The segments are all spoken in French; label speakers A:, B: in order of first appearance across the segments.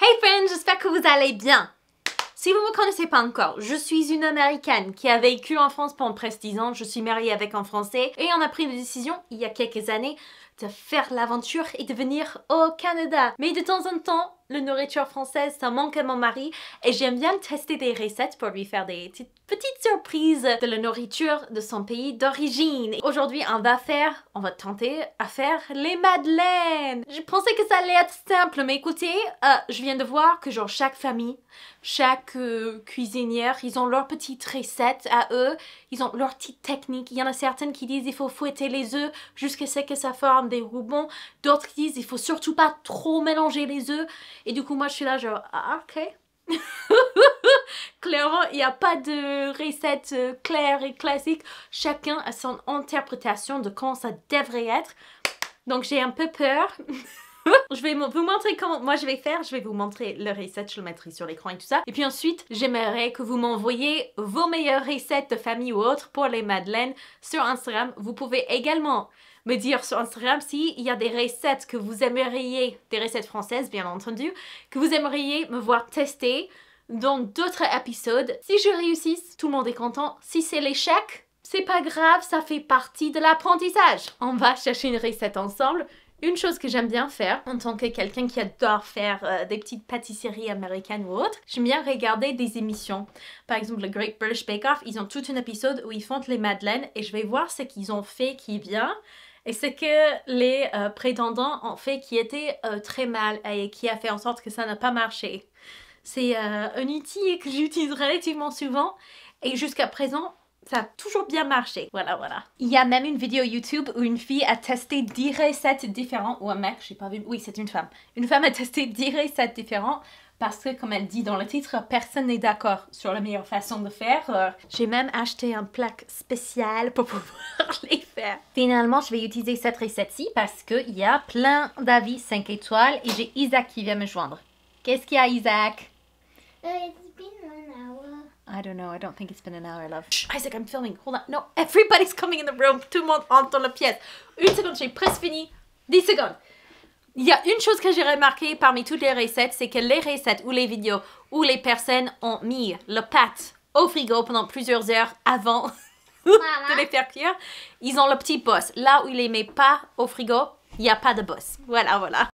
A: Hey friends, j'espère que vous allez bien. Si vous ne me connaissez pas encore, je suis une Américaine qui a vécu en France pendant presque 10 ans. Je suis mariée avec un Français et on a pris la décision, il y a quelques années, de faire l'aventure et de venir au Canada. Mais de temps en temps, la nourriture française, ça manque à mon mari et j'aime bien tester des recettes pour lui faire des petites surprises de la nourriture de son pays d'origine. Aujourd'hui, on va tenter à faire les madeleines. Je pensais que ça allait être simple, mais écoutez, je viens de voir que genre chaque famille, chaque cuisinière, ils ont leurs petites recettes à eux, ils ont leurs petites techniques. Il y en a certaines qui disent il faut fouetter les œufs jusqu'à ce que ça forme des roubons. D'autres qui disent il faut surtout pas trop mélanger les œufs. Et du coup, moi, je suis là genre, ah, ok. Clairement, il n'y a pas de recette claire et classique. Chacun a son interprétation de comment ça devrait être. Donc, j'ai un peu peur. Je vais vous montrer comment moi je vais faire. Je vais vous montrer la recette, je le mettrai sur l'écran et tout ça. Et puis ensuite, j'aimerais que vous m'envoyiez vos meilleures recettes de famille ou autres pour les madeleines sur Instagram. Vous pouvez également me dire sur Instagram s'il y a des recettes que vous aimeriez, des recettes françaises bien entendu, que vous aimeriez me voir tester dans d'autres épisodes. Si je réussisse, tout le monde est content. Si c'est l'échec, c'est pas grave, ça fait partie de l'apprentissage. On va chercher une recette ensemble. Une chose que j'aime bien faire en tant que quelqu'un qui adore faire des petites pâtisseries américaines ou autres, j'aime bien regarder des émissions. Par exemple, le Great British Bake Off, ils ont tout un épisode où ils font les madeleines et je vais voir ce qu'ils ont fait qui est bien et ce que les prétendants ont fait qui était très mal et qui a fait en sorte que ça n'a pas marché. C'est un outil que j'utilise relativement souvent et jusqu'à présent, ça a toujours bien marché. Voilà. Il y a même une vidéo YouTube où une fille a testé 10 recettes différentes. Ou un mec, j'ai pas vu. Oui, c'est une femme. Une femme a testé 10 recettes différentes parce que, comme elle dit dans le titre, personne n'est d'accord sur la meilleure façon de faire. J'ai même acheté un plaque spécial pour pouvoir les faire. Finalement, je vais utiliser cette recette-ci parce qu'il y a plein d'avis 5 étoiles et j'ai Isaac qui vient me joindre. Qu'est-ce qu'il y a, Isaac?
B: It's been 1 hour.
A: I don't know, I don't think it's been an hour, love. Shh, Isaac, I'm filming. Hold on. No, everybody's coming in the room. Tout le monde entre dans la pièce. Une seconde, j'ai presque fini. 10 secondes. Il y a une chose que j'ai remarqué parmi toutes les recettes, c'est que les recettes ou les vidéos où les personnes ont mis le pâte au frigo pendant plusieurs heures avant de les faire cuire, ils ont le petit boss. Là où ils les mettent pas au frigo, il n'y a pas de boss. Voilà.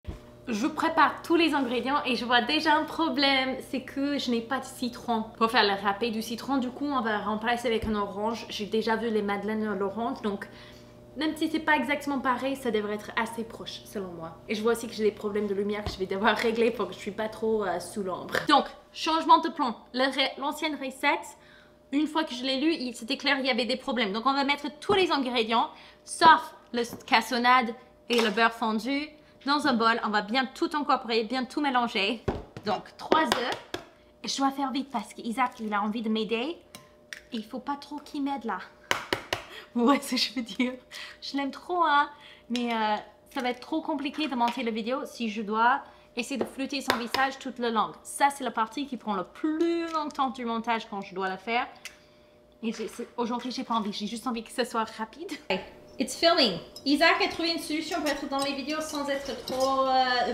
A: Je prépare tous les ingrédients et je vois déjà un problème, c'est que je n'ai pas de citron. Pour faire le râpé du citron, du coup, on va remplacer avec un orange. J'ai déjà vu les madeleines à l'orange, donc même si c'est pas exactement pareil, ça devrait être assez proche, selon moi. Et je vois aussi que j'ai des problèmes de lumière que je vais devoir régler pour que je suis pas trop sous l'ombre. Donc, changement de plan. L'ancienne recette, une fois que je l'ai lu, c'était clair, il y avait des problèmes. Donc, on va mettre tous les ingrédients, sauf le cassonade et le beurre fondu, dans un bol. On va bien tout incorporer, bien tout mélanger. Donc, 3 œufs. Et je dois faire vite parce qu'Isaac, il a envie de m'aider. Il faut pas trop qu'il m'aide là. Ouais, c'est ce que je veux dire. Je l'aime trop, hein. Mais ça va être trop compliqué de monter la vidéo si je dois essayer de flouter son visage toute la langue. Ça, c'est la partie qui prend le plus longtemps du montage quand je dois la faire. Et aujourd'hui, j'ai pas envie. J'ai juste envie que ce soit rapide. It's filming. Isaac a trouvé une solution pour être dans les vidéos sans être trop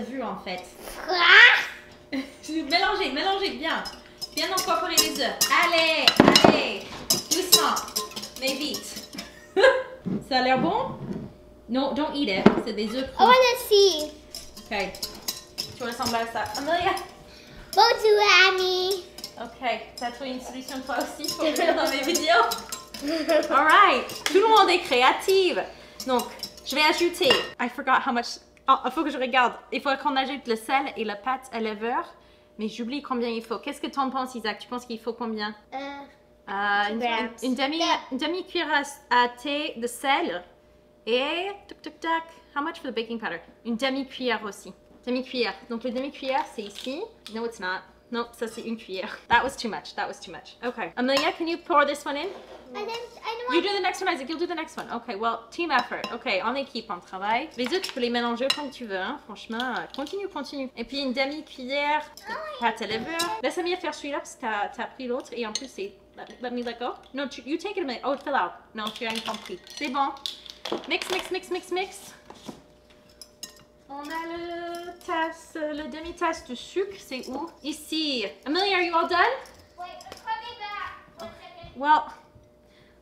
A: vu en fait. Mélangez bien. Bien incorporer les œufs. Allez. Doucement. Mais vite. Ça a l'air bon? No, don't eat it. C'est des œufs crus.
B: I wanna see.
A: Ok. Tu ressembles à ça. Amelia.
B: Go to Annie.
A: Ok. T'as trouvé une solution toi aussi pour faire dans mes vidéos? Alright, tout le monde est créative. Donc, je vais ajouter. I forgot how much. Oh, il faut que je regarde. Il faut qu'on ajoute le sel et la pâte à levure. Mais j'oublie combien il faut. Qu'est-ce que tu en penses, Isaac? Tu penses qu'il faut combien? Une demi-cuillère à thé de sel. Et. Tac. How much for the baking powder? Une demi-cuillère aussi. Demi-cuillère. Donc, le demi-cuillère, c'est ici. No, it's not. Non, ça c'est une cuillère. That was too much. Okay. Amelia, can you pour this one in?
B: I don't
A: You
B: want.
A: do the next one, Isaac. You'll do the next one. Okay, well, team effort. Okay, en équipe, on travaille. Les œufs, tu peux les mélanger autant que tu veux, hein. Franchement, continue. Et puis une demi-cuillère de pâte à levure. Laisse Amelia faire celui-là parce que t'as pris l'autre. Et en plus, c'est... Let me let go. No, you take it a minute. Oh, it fell out. Non, tu as compris. C'est bon. Mix. On a le demi-tasse de sucre, c'est où? Ici. Amelia, are you all done?
B: Wait, put me back. 1 second.
A: Well,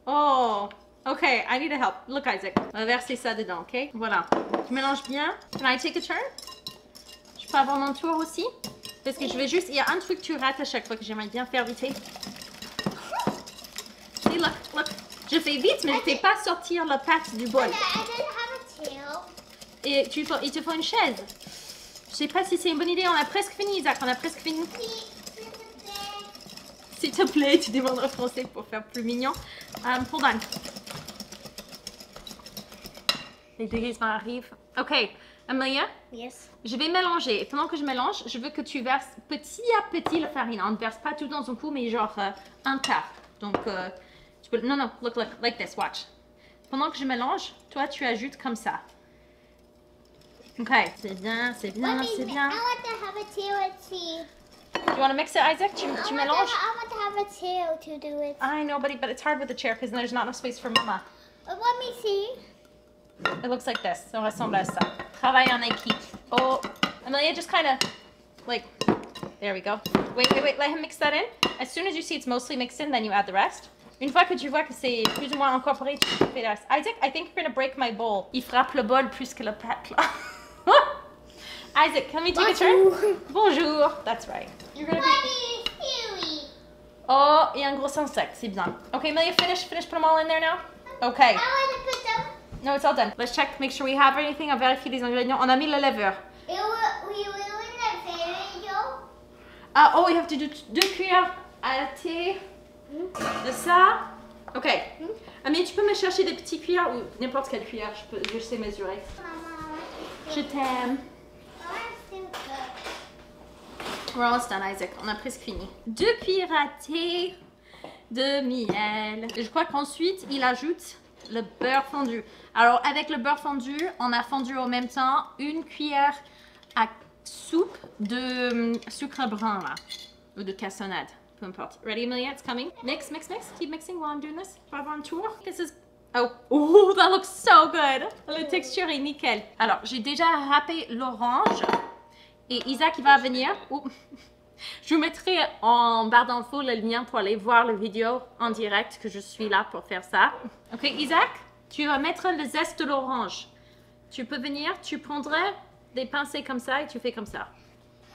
A: oh, okay, I need to help. Look, Isaac, on va verser ça dedans, ok? Voilà. Tu mélanges bien. Can I take a turn? Je peux avoir mon tour aussi? Parce que je vais juste... Il y a un truc que tu rates à chaque fois que j'aimerais bien faire vite. See, look, look. Je fais vite, mais je ne fais pas sortir la pâte du bol.
B: I didn't have a tail.
A: Et il te faut une chaise. Je sais pas si c'est une bonne idée. On a presque fini, Isaac. On a presque fini. S'il te plaît, tu demanderas français pour faire plus mignon. Hold on. Les déguisements arrivent. Ok, Amelia,
B: Yes.
A: je vais mélanger. Et pendant que je mélange, je veux que tu verses petit à petit la farine. On ne verse pas tout dans un coup, mais genre un quart. Donc, tu peux... Non, look, like this, watch. Pendant que je mélange, toi, tu ajoutes comme ça. Ok, c'est bien, c'est bien, c'est bien.
B: I want to have a tail and see.
A: You want to mix it, Isaac? Tu mélanges?
B: I want to have a tail to do it.
A: I know, buddy, but it's hard with the chair because there's not enough space for Mama.
B: Let me see.
A: It looks like this. Ça ressemble à ça. Travail en équipe. Oh, Amelia, just kind of like, there we go. Wait, let him mix that in. As soon as you see it's mostly mixed in, then you add the rest. Une fois que tu vois que c'est plus ou moins incorporé, tu fais le reste. Isaac, I think you're going to break my bowl. Il frappe le bol plus que la pâte, là. Isaac, can we take a turn? Bonjour. That's right. You're gonna be...
B: Huey.
A: Oh, il y a un gros insecte, c'est bien. Okay, Amelia, finish, put them all in there now. Okay.
B: I want to put them.
A: No, it's all done. Let's check, make sure we have everything. On vérifie les ingrédients. On a mis le levure.
B: We will in the video.
A: Oh, we have to do 2 cuillères à thé de ça. Ok. Amélie, tu peux me chercher des petites cuillères ou n'importe quelle cuillère, je sais mesurer.
B: Mama,
A: Je t'aime. We're almost done, Isaac. On a presque fini. 2 cuillères à thé de miel. Je crois qu'ensuite, il ajoute le beurre fondu. Alors, avec le beurre fondu, on a fondu en même temps 1 cuillère à soupe de sucre brun, là. Ou de cassonade. Peu importe. Ready, Amelia? It's coming. Mix. Keep mixing while I'm doing this. Pour avoir un tour. This is... Oh, that looks so good. La texture est nickel. Alors, j'ai déjà râpé l'orange. Et Isaac, il va venir. Oh. Je vous mettrai en barre d'infos le lien pour aller voir la vidéo en direct que je suis là pour faire ça. Ok, Isaac, tu vas mettre le zeste de l'orange. Tu peux venir, tu prendrais des pincées comme ça et tu fais comme ça.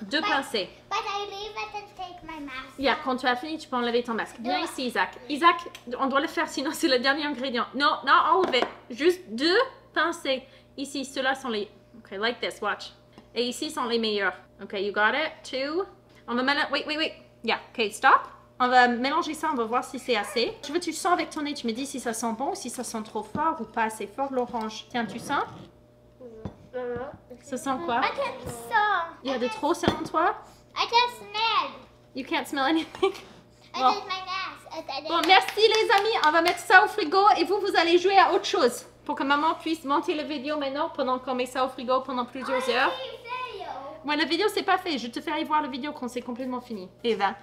A: 2 pincées.
B: But I leave it and take my mask.
A: Yeah, quand tu as fini, tu peux enlever ton masque. Viens ici, Isaac. Isaac, on doit le faire, sinon c'est le dernier ingrédient. Non, not all of it. Juste 2 pincées. Ici, ceux-là sont les... Ok, like this, watch. Et ici sont les meilleurs. Ok, you got it? 2. On va mélanger... Wait. Yeah, ok, stop. On va mélanger ça, on va voir si c'est assez. Je veux que tu sens avec ton nez, tu me dis si ça sent bon, si ça sent trop fort ou pas assez fort l'orange. Tiens, tu sens? Ça sent quoi?
B: I can smell.
A: Il y a de trop selon toi?
B: I can smell.
A: You can't smell anything?
B: I
A: Bon.
B: did my mask.
A: Bon, merci les amis. On va mettre ça au frigo et vous allez jouer à autre chose. Pour que maman puisse monter la vidéo maintenant pendant qu'on met ça au frigo pendant plusieurs heures. Moi, la vidéo, c'est pas fait. Je te ferai voir la vidéo quand c'est complètement fini. Eva.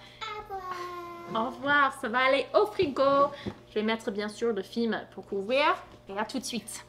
A: Au revoir. Ça va aller au frigo. Je vais mettre bien sûr le film pour couvrir. Et à tout de suite.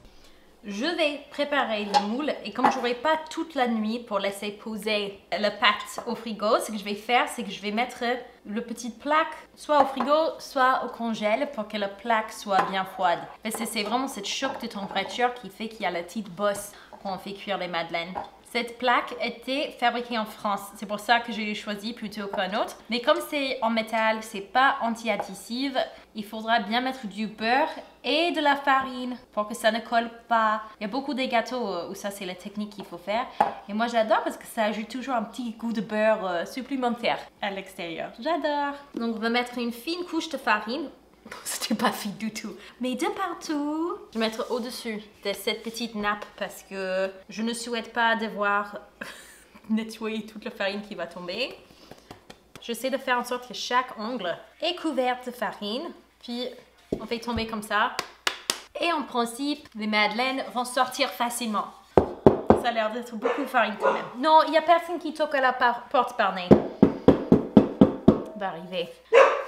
A: Je vais préparer le moule et comme j'aurai pas toute la nuit pour laisser poser la pâte au frigo, ce que je vais faire, c'est que je vais mettre le petit plaque soit au frigo, soit au congèle pour que la plaque soit bien froide. Parce que c'est vraiment cette choc de température qui fait qu'il y a la petite bosse quand on fait cuire les madeleines. Cette plaque était fabriquée en France, c'est pour ça que je l'ai choisi plutôt qu'un autre. Mais comme c'est en métal, c'est pas anti-adhésif, il faudra bien mettre du beurre et de la farine pour que ça ne colle pas. Il y a beaucoup de gâteaux où ça c'est la technique qu'il faut faire. Et moi j'adore parce que ça ajoute toujours un petit goût de beurre supplémentaire à l'extérieur. J'adore. Donc on va mettre une fine couche de farine. C'était pas fine du tout. Mais de partout. Je vais mettre au-dessus de cette petite nappe parce que je ne souhaite pas devoir nettoyer toute la farine qui va tomber. J'essaie de faire en sorte que chaque ongle est couvert de farine. Puis on fait tomber comme ça. Et en principe, les madeleines vont sortir facilement. Ça a l'air d'être beaucoup de farine quand même. Non, il n'y a personne qui toque à la porte par nez. Va arriver.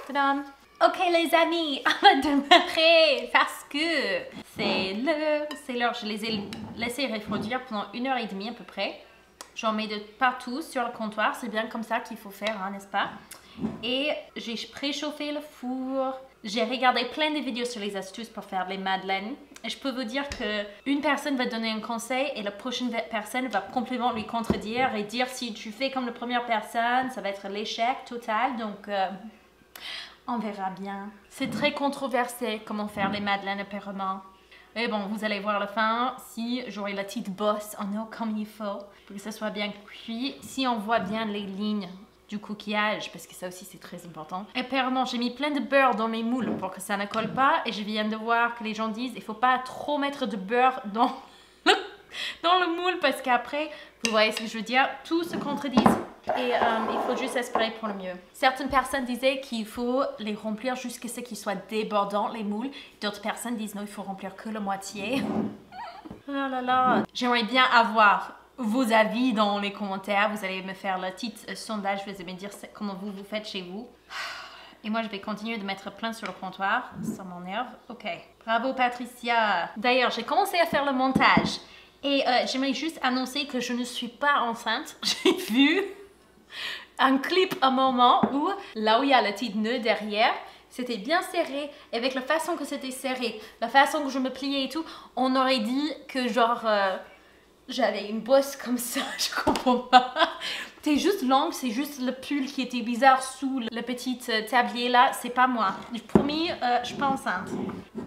A: Tadam! Ok les amis, on va démarrer parce que c'est l'heure, je les ai laisser refroidir pendant 1h30 à peu près. J'en mets de partout sur le comptoir, c'est bien comme ça qu'il faut faire, hein, n'est-ce pas? Et j'ai préchauffé le four. J'ai regardé plein de vidéos sur les astuces pour faire les madeleines. Et je peux vous dire qu'une personne va donner un conseil et la prochaine personne va complètement lui contredire et dire si tu fais comme la première personne, ça va être l'échec total. Donc, on verra bien. C'est très controversé comment faire les madeleines apparemment. Mais bon, vous allez voir à la fin si j'aurai la petite bosse en eau comme il faut pour que ça soit bien cuit. Si on voit bien les lignes du coquillage, parce que ça aussi c'est très important. Et apparemment, j'ai mis plein de beurre dans mes moules pour que ça ne colle pas. Et je viens de voir que les gens disent il faut pas trop mettre de beurre dans le moule parce qu'après, vous voyez ce que je veux dire, tout se contredit. Et il faut juste espérer pour le mieux. Certaines personnes disaient qu'il faut les remplir jusqu'à ce qu'ils soient débordants, les moules. D'autres personnes disent non, il faut remplir que la moitié. Oh là là. J'aimerais bien avoir vos avis dans les commentaires. Vous allez me faire le petit sondage, vous allez me dire comment vous faites chez vous. Et moi, je vais continuer de mettre plein sur le comptoir. Ça m'énerve. Ok. Bravo, Patricia. D'ailleurs, j'ai commencé à faire le montage. Et j'aimerais juste annoncer que je ne suis pas enceinte. J'ai vu un clip à un moment où, là où il y a le petit nœud derrière, c'était bien serré. Et avec la façon que c'était serré, la façon que je me pliais et tout, on aurait dit que genre... j'avais une bosse comme ça, je comprends pas. C'est juste l'angle, c'est juste le pull qui était bizarre sous le petit tablier là, c'est pas moi. Promis, je suis pas enceinte.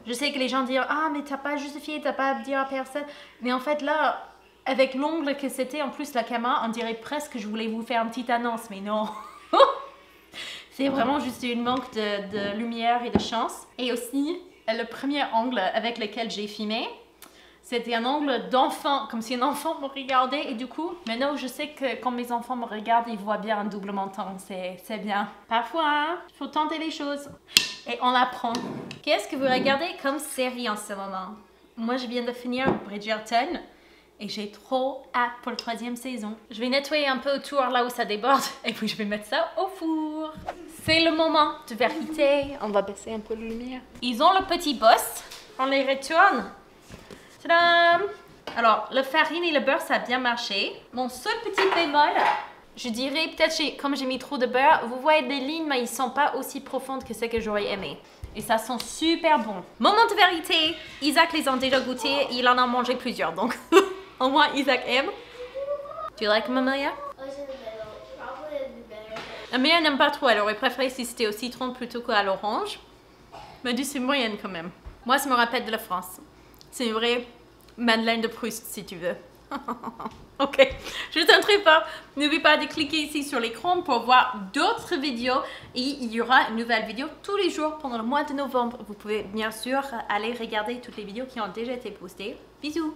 A: Je sais que les gens disent « Ah, mais t'as pas justifié, t'as pas à dire à personne. » Mais en fait là, avec l'ongle que c'était, en plus la caméra, on dirait presque que je voulais vous faire une petite annonce, mais non. C'est vraiment juste une manque de lumière et de chance. Et aussi, le premier angle avec lequel j'ai filmé, c'était un angle d'enfant, comme si un enfant me regardait. Et du coup, maintenant je sais que quand mes enfants me regardent, ils voient bien un double menton. C'est bien. Parfois, hein, il faut tenter les choses. Et on apprend. Qu'est-ce que vous regardez comme série en ce moment? Moi, je viens de finir Bridgerton. Et j'ai trop hâte pour la 3e saison. Je vais nettoyer un peu autour là où ça déborde. Et puis je vais mettre ça au four. C'est le moment de vérité. On va baisser un peu la lumière. Ils ont le petit boss. On les retourne. Tadam! Alors, la farine et le beurre, ça a bien marché. Mon seul petit bémol, je dirais peut-être comme j'ai mis trop de beurre, vous voyez des lignes, mais ils sont pas aussi profondes que ce que j'aurais aimé. Et ça sent super bon. Moment de vérité, Isaac les a déjà goûtés, il en a mangé plusieurs, donc au moins Isaac aime. Do you like Mamaya? Amelia n'aime pas trop, elle aurait préféré si c'était au citron plutôt qu'à l'orange. Mais du c'est moyenne quand même. Moi, ça me rappelle de la France. C'est une vraie Madeleine de Proust, si tu veux. Ok, je t'en prie pas. N'oublie pas de cliquer ici sur l'écran pour voir d'autres vidéos. Et il y aura une nouvelle vidéo tous les jours pendant le mois de novembre. Vous pouvez bien sûr aller regarder toutes les vidéos qui ont déjà été postées. Bisous!